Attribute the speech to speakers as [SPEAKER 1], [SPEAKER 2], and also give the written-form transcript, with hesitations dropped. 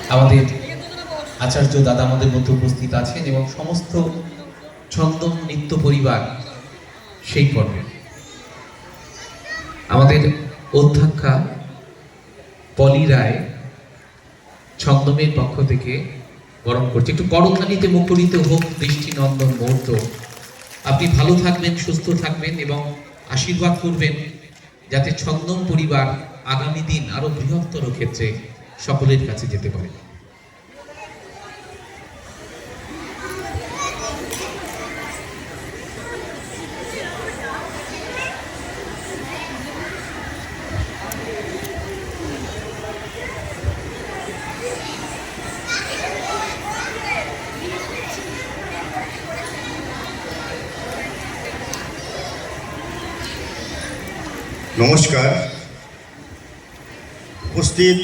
[SPEAKER 1] আমাদের আচার্য দাদা আমাদের মধ্যে উপস্থিত আছেন এবং সমস্ত ছন্দম নৃত্য পরিবার সেই পর্বে আমাদের অধ্যক্ষা পলি রায় ছন্দমের পক্ষ থেকে বরণ করছে। একটু করতালিতে মুখরিত হোক দৃষ্টিনন্দন মুহূর্ত। আপনি ভালো থাকবেন, সুস্থ থাকবেন এবং আশীর্বাদ করবেন যাতে ছন্দম পরিবার আগামী দিন আরো বৃহত্তর ক্ষেত্রে সকলের কাছে যেতে পারে।
[SPEAKER 2] নমস্কার। উপস্থিত